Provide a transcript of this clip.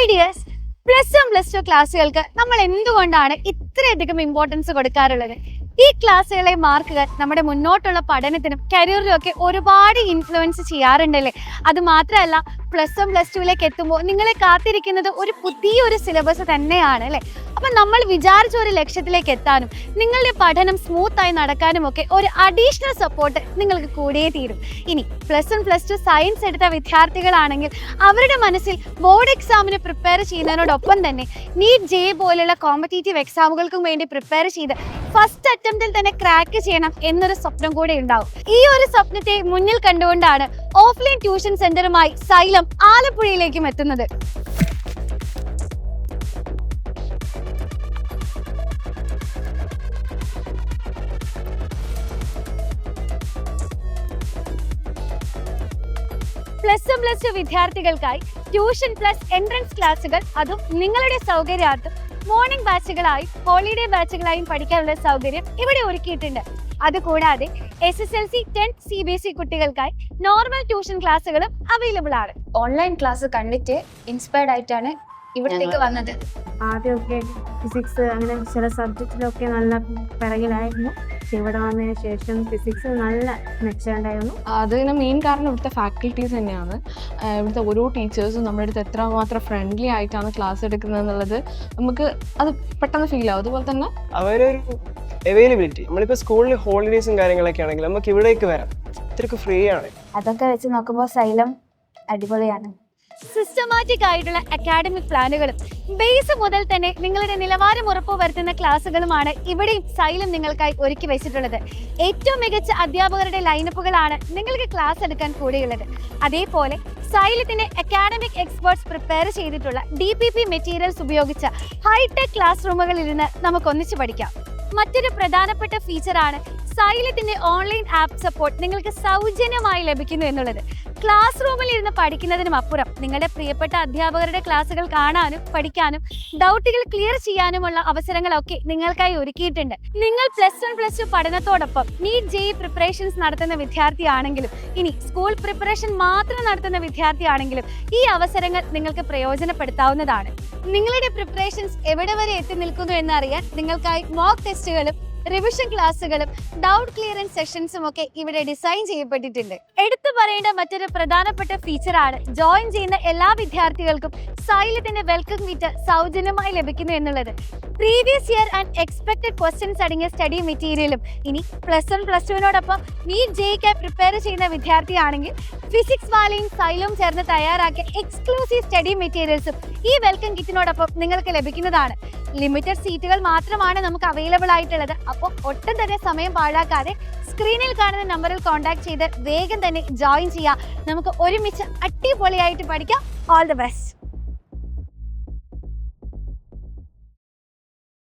Dears, +1 +2 ക്ലാസ്സുകൾക്ക് നമ്മൾ എന്തുകൊണ്ടാണ് ഇത്രയധികം ഇമ്പോർട്ടൻസ് കൊടുക്കാറുള്ളത്? ഈ ക്ലാസ്സുകളെ മാർക്കുകൾ നമ്മുടെ മുന്നോട്ടുള്ള പഠനത്തിനും കരിയറിലും ഒക്കെ ഒരുപാട് ഇൻഫ്ലുവൻസ് ചെയ്യാറുണ്ടല്ലേ. അത് മാത്രമല്ല, +1 +2ലേക്ക് എത്തുമ്പോൾ നിങ്ങളെ കാത്തിരിക്കുന്നത് ഒരു പുതിയൊരു സിലബസ് തന്നെയാണ് അല്ലേ. അപ്പം നമ്മൾ വിചാരിച്ച ഒരു ലക്ഷ്യത്തിലേക്ക് എത്താനും നിങ്ങളുടെ പഠനം സ്മൂത്തായി നടക്കാനും ഒക്കെ ഒരു അഡീഷണൽ സപ്പോർട്ട് നിങ്ങൾക്ക് കൂടിയേ തീരും. ഇനി +1 +2 സയൻസ് എടുത്ത വിദ്യാർത്ഥികളാണെങ്കിൽ അവരുടെ മനസ്സിൽ ബോർഡ് എക്സാമിന് പ്രിപ്പയർ ചെയ്യുന്നതിനോടൊപ്പം തന്നെ നീറ്റ് ജെ പോലുള്ള കോമ്പറ്റേറ്റീവ് എക്സാമുകൾക്കും വേണ്ടി പ്രിപ്പയർ ചെയ്ത് ഫസ്റ്റ് അറ്റംപ്റ്റിൽ തന്നെ ക്രാക്ക് ചെയ്യണം എന്നൊരു സ്വപ്നം കൂടെ ഉണ്ടാവും. ഈ ഒരു സ്വപ്നത്തെ മുന്നിൽ കണ്ടുകൊണ്ടാണ് ഓഫ്ലൈൻ ട്യൂഷൻ സെന്ററുമായി സൈലം ആലപ്പുഴയിലേക്കും എത്തുന്നത്. +1 +2 വിദ്യാർത്ഥികൾക്കായി ട്യൂഷൻ പ്ലസ് എൻട്രൻസ് ക്ലാസുകൾ, അതും നിങ്ങളുടെ സൗകര്യാർത്ഥം മോർണിംഗ് ബാച്ചുകളായും ഹോളിഡേ ബാച്ചുകളായും പഠിക്കാനുള്ള സൗകര്യം ഇവിടെ ഒരുക്കിയിട്ടുണ്ട്. അതുകൂടാതെ SSLC 10th CBSE കുട്ടികൾക്കായി നോർമൽ ട്യൂഷൻ ക്ലാസ്സുകളും അവൈലബിൾ ആണ്. ഓൺലൈൻ ക്ലാസ് കണ്ടിട്ട് ഇൻസ്പയർഡ് ആയിട്ടാണ് ഇവിടത്തേക്ക് വന്നത്. ആദ്യമൊക്കെ ഫിസിക്സ് അങ്ങനെ ചില സബ്ജക്റ്റിലൊക്കെ നല്ല പിറകിലായിരുന്നു. ഇവിടെ വന്നതിന് ശേഷം ഫിസിക്സ് നല്ല മെച്ചമുണ്ടായിരുന്നു. അതിന് മെയിൻ കാരണം ഇവിടുത്തെ ഫാക്കൽറ്റീസ് തന്നെയാണ്. ഇവിടുത്തെ ഓരോ ടീച്ചേഴ്സും നമ്മുടെ അടുത്ത് എത്രമാത്രം ഫ്രണ്ട്ലി ആയിട്ടാണ് ക്ലാസ് എടുക്കുന്നത് എന്നുള്ളത് നമുക്ക് അത് പെട്ടെന്ന് ഫീൽ ആവും. അതുപോലെ തന്നെ അവരൊരു അവൈലബിലിറ്റി, നമ്മളിപ്പോൾ സ്കൂളിൽ ഹോളിഡേയ്സും കാര്യങ്ങളൊക്കെ ആണെങ്കിൽ നമുക്ക് ഇവിടേക്ക് വരാം, ഇത്രയ്ക്ക് ഫ്രീ ആണ്. അതൊക്കെ വെച്ച് നോക്കുമ്പോൾ സൈലം അടിപൊളിയാണ്. സിസ്റ്റമാറ്റിക് ആയിട്ടുള്ള അക്കാഡമിക് പ്ലാനുകളും ബേസ് മുതൽ തന്നെ നിങ്ങളുടെ നിലവാരം ഉറപ്പുവരുത്തുന്ന ക്ലാസ്സുകളുമാണ് ഇവിടെയും സൈലം നിങ്ങൾക്കായി ഒരുക്കി വെച്ചിട്ടുള്ളത്. ഏറ്റവും മികച്ച അധ്യാപകരുടെ ലൈനപ്പുകളാണ് നിങ്ങൾക്ക് ക്ലാസ് എടുക്കാൻ കൂടെയുള്ളത്. അതേപോലെ സൈലത്തിന്റെ അക്കാഡമിക് എക്സ്പേർട്സ് പ്രിപ്പയർ ചെയ്തിട്ടുള്ള DPP മെറ്റീരിയൽസ് ഉപയോഗിച്ച ഹൈടെക് ക്ലാസ് റൂമുകളിൽ ഇരുന്ന് നമുക്ക് ഒന്നിച്ചു പഠിക്കാം. മറ്റൊരു പ്രധാനപ്പെട്ട ഫീച്ചറാണ് സൈലത്തിന്റെ ഓൺലൈൻ ആപ്പ് സപ്പോർട്ട് നിങ്ങൾക്ക് സൗജന്യമായി ലഭിക്കുന്നു എന്നുള്ളത്. ക്ലാസ് റൂമിൽ ഇരുന്ന് പഠിക്കുന്നതിനും അപ്പുറം നിങ്ങളുടെ പ്രിയപ്പെട്ട അധ്യാപകരുടെ ക്ലാസ്സുകൾ കാണാനും പഠിക്കാനും ഡൗട്ടുകൾ ക്ലിയർ ചെയ്യാനുമുള്ള അവസരങ്ങളൊക്കെ നിങ്ങൾക്കായി ഒരുക്കിയിട്ടുണ്ട്. നിങ്ങൾ +1 +2 പഠനത്തോടൊപ്പം നീറ്റ് JEE പ്രിപ്പറേഷൻസ് നടത്തുന്ന വിദ്യാർത്ഥിയാണെങ്കിലും ഇനി സ്കൂൾ പ്രിപ്പറേഷൻ മാത്രം നടത്തുന്ന വിദ്യാർത്ഥിയാണെങ്കിലും ഈ അവസരങ്ങൾ നിങ്ങൾക്ക് പ്രയോജനപ്പെടുത്താവുന്നതാണ്. നിങ്ങളുടെ പ്രിപ്പറേഷൻസ് എവിടെ വരെ എത്തി നിൽക്കുന്നു എന്നറിയാൻ നിങ്ങൾക്കായി മോക്ക് ടെസ്റ്റുകളും റിവിഷൻ ക്ലാസ്സുകളും ഡൗട്ട് ക്ലിയറൻസ് സെഷൻസും ഒക്കെ ഇവിടെ ഡിസൈൻ ചെയ്യപ്പെട്ടിട്ടുണ്ട്. എടുത്തു പറയേണ്ട മറ്റൊരു പ്രധാനപ്പെട്ട ഫീച്ചറാണ് ജോയിൻ ചെയ്യുന്ന എല്ലാ വിദ്യാർത്ഥികൾക്കും സൈലത്തിന്റെ വെൽക്കം മീറ്റർ സൗജന്യമായി ലഭിക്കുന്നു എന്നുള്ളത്. Previous year and expected questions അടങ്ങിയ സ്റ്റഡി മെറ്റീരിയലും ഇനി +1 +2നോടൊപ്പം നീറ്റ് JEE പ്രിപ്പയർ ചെയ്യുന്ന വിദ്യാർത്ഥിയാണെങ്കിൽ ഫിസിക്സ് വാലയും സൈലവും ചേർന്ന് തയ്യാറാക്കിയ എക്സ്ക്ലൂസീവ് സ്റ്റഡി മെറ്റീരിയൽസും ഈ വെൽക്കം കിറ്റിനോടൊപ്പം നിങ്ങൾക്ക് ലഭിക്കുന്നതാണ്. ലിമിറ്റഡ് സീറ്റുകൾ മാത്രമാണ് നമുക്ക് അവൈലബിൾ ആയിട്ടുള്ളത്. അപ്പോൾ ഒട്ടും തന്നെ സമയം പാഴാക്കാതെ സ്ക്രീനിൽ കാണുന്ന നമ്പറിൽ കോൺടാക്ട് ചെയ്ത് വേഗം തന്നെ ജോയിൻ ചെയ്യാം. നമുക്ക് ഒരുമിച്ച് അടിപൊളിയായിട്ട് പഠിക്കാം. All the best.